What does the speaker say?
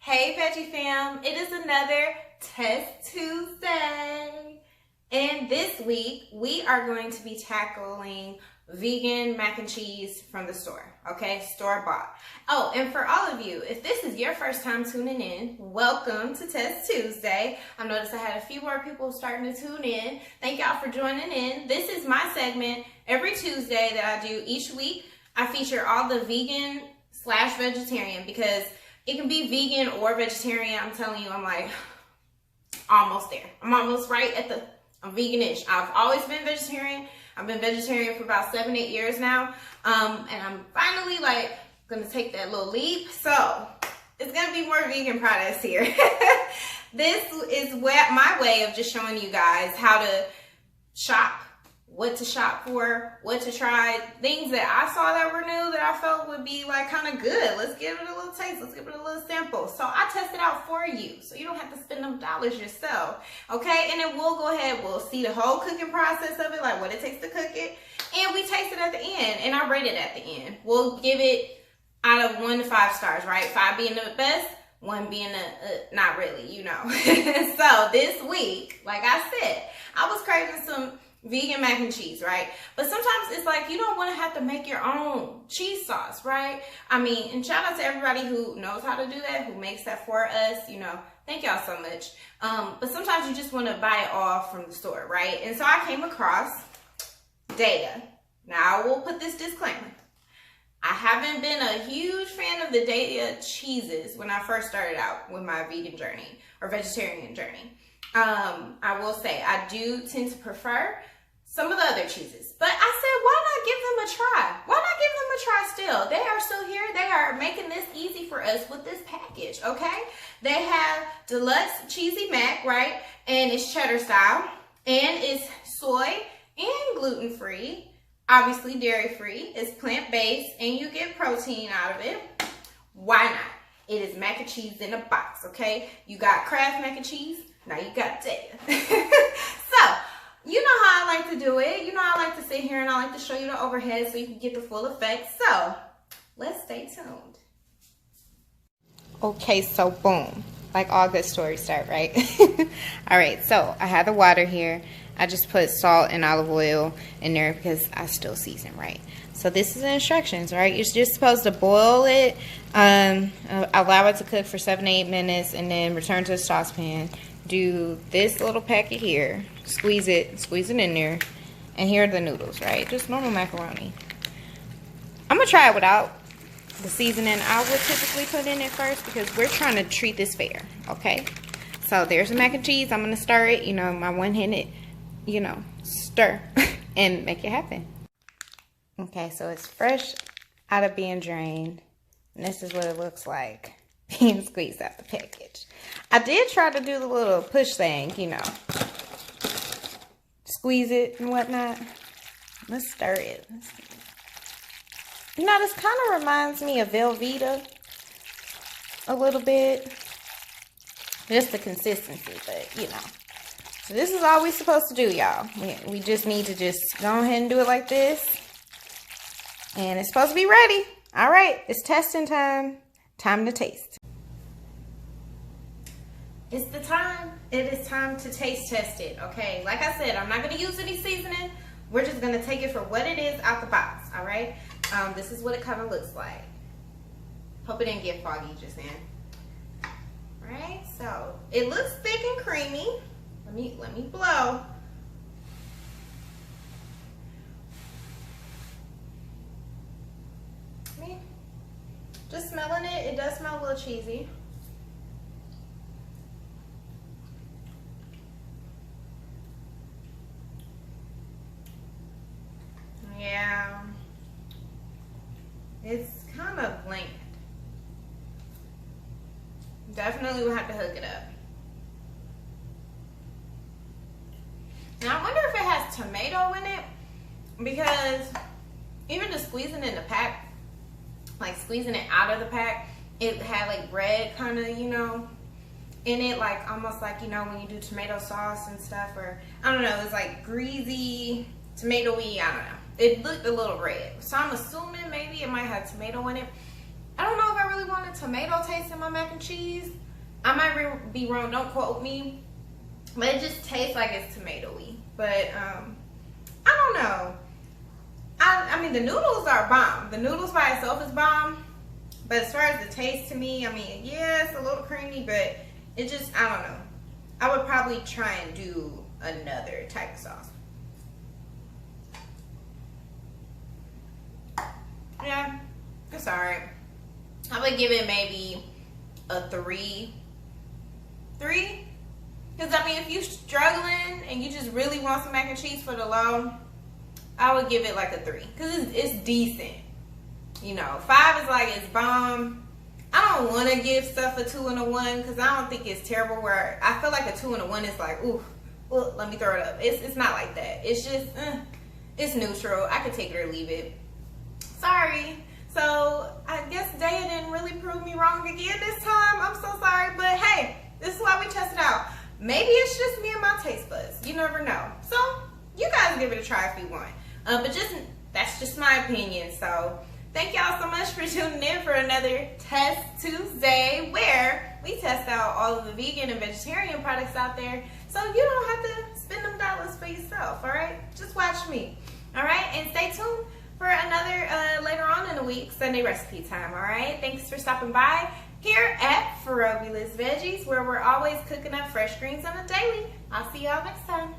Hey VeggieFam, it is another Test Tuesday. And this week, we are going to be tackling vegan mac and cheese from the store, okay? Store-bought. Oh, and for all of you, if this is your first time tuning in, welcome to Test Tuesday. I noticed I had a few more people starting to tune in. Thank y'all for joining in. This is my segment every Tuesday that I do each week. I feature all the vegan/vegetarian because it can be vegan or vegetarian. I'm telling you, I'm like almost there. I'm almost right at I'm veganish. I've always been vegetarian. I've been vegetarian for about 7-8 years now. And I'm finally like gonna take that little leap. So it's gonna be more vegan products here. This is my way of just showing you guys how to shop, what to shop for, what to try, things that I saw that were new that I felt would be like kind of good. Let's give it a little taste. Let's give it a little sample. So I test it out for you so you don't have to spend them dollars yourself. Okay, and then we'll go ahead, we'll see the whole cooking process of it, like what it takes to cook it, and we taste it at the end, and I rate it at the end. We'll give it out of 1 to 5 stars, right? 5 being the best, 1 being not really, you know. So this week, like I said, I was craving some vegan mac and cheese, right? But sometimes it's like you don't want to have to make your own cheese sauce, right? I mean, and shout out to everybody who knows how to do that, who makes that for us, you know. Thank y'all so much. But sometimes you just want to buy it all from the store, right? And so I came across Daiya. Now, I will put this disclaimer. I haven't been a huge fan of the Daiya cheeses when I first started out with my vegan journey or vegetarian journey. I will say I do tend to prefer some of the other cheeses, but I said, why not give them a try? Why not give them a try still? They are still here. They are making this easy for us with this package, okay? They have deluxe cheesy mac, right? And it's cheddar style, and it's soy and gluten-free, obviously dairy-free. It's plant-based, and you get protein out of it. Why not? It is mac and cheese in a box, okay? You got Kraft mac and cheese. Now you got Daiya. So, you know how I like to do it. You know I like to sit here and I like to show you the overhead so you can get the full effect. So, let's stay tuned. Okay, so boom. Like all good stories start, right? All right, so I have the water here. I just put salt and olive oil in there because I still season, right? So this is the instructions, right? You're just supposed to boil it, allow it to cook for 7 to 8 minutes, and then return to the saucepan. Do this little packet here, squeeze it in there, and here are the noodles, right? Just normal macaroni. I'm gonna try it without the seasoning I would typically put in it first because we're trying to treat this fair, okay? So there's the mac and cheese. I'm gonna stir it, you know, my one-handed, you know, stir and make it happen. Okay, so it's fresh out of being drained, and this is what it looks like being squeezed out the package. I did try to do the little push thing, you know, squeeze it and whatnot. Let's stir it. You know, this kind of reminds me of Velveeta a little bit. Just the consistency, but you know. So this is all we're supposed to do, y'all. We just need to just go ahead and do it like this. And it's supposed to be ready. All right, it's testing time. Time to taste. It's the time. It is time to taste test it, okay? Like I said, I'm not going to use any seasoning. We're just going to take it for what it is out the box, all right? This is what it kind of looks like. Hope it didn't get foggy just then. All right, so it looks thick and creamy. Let me blow. Just smelling it, it does smell a little cheesy. Yeah, it's kind of bland. Definitely will have to hook it up. Now I wonder if it has tomato in it, because even just squeezing in the pack, like squeezing it out of the pack, it had like bread kind of, you know, in it, like almost like, you know, when you do tomato sauce and stuff, or I don't know, it's like greasy, tomatoey, I don't know. It looked a little red, so I'm assuming maybe it might have tomato in it. I don't know if I really want a tomato taste in my mac and cheese. I might be wrong, don't quote me. But it just tastes like it's tomatoey. But, I don't know. I mean, the noodles are bomb. The noodles by itself is bomb. But as far as the taste to me, I mean, yeah, it's a little creamy, but it just, I don't know. I would probably try and do another type of sauce. Yeah, it's alright. I would give it maybe a 3. 3? Because, I mean, if you're struggling and you just really want some mac and cheese for the low, I would give it like a 3. Because it's decent. You know, 5 is like it's bomb. I don't want to give stuff a 2 and a 1 because I don't think it's terrible. Where I feel like a 2 and a 1 is like, ooh, well, let me throw it up. It's not like that. It's just, it's neutral. I could take it or leave it. Sorry. So I guess Daiya didn't really prove me wrong again this time. I'm so sorry, but hey, this is why we test it out. Maybe it's just me and my taste buds. You never know. So you guys give it a try if you want. But that's just my opinion. So thank y'all so much for tuning in for another Test Tuesday where we test out all of the vegan and vegetarian products out there so you don't have to spend them dollars for yourself, all right? Just watch me, all right? And stay tuned for another later on in the week Sunday recipe time, all right? Thanks for stopping by here at Fabulous Veggies where we're always cooking up fresh greens on a daily. I'll see y'all next time.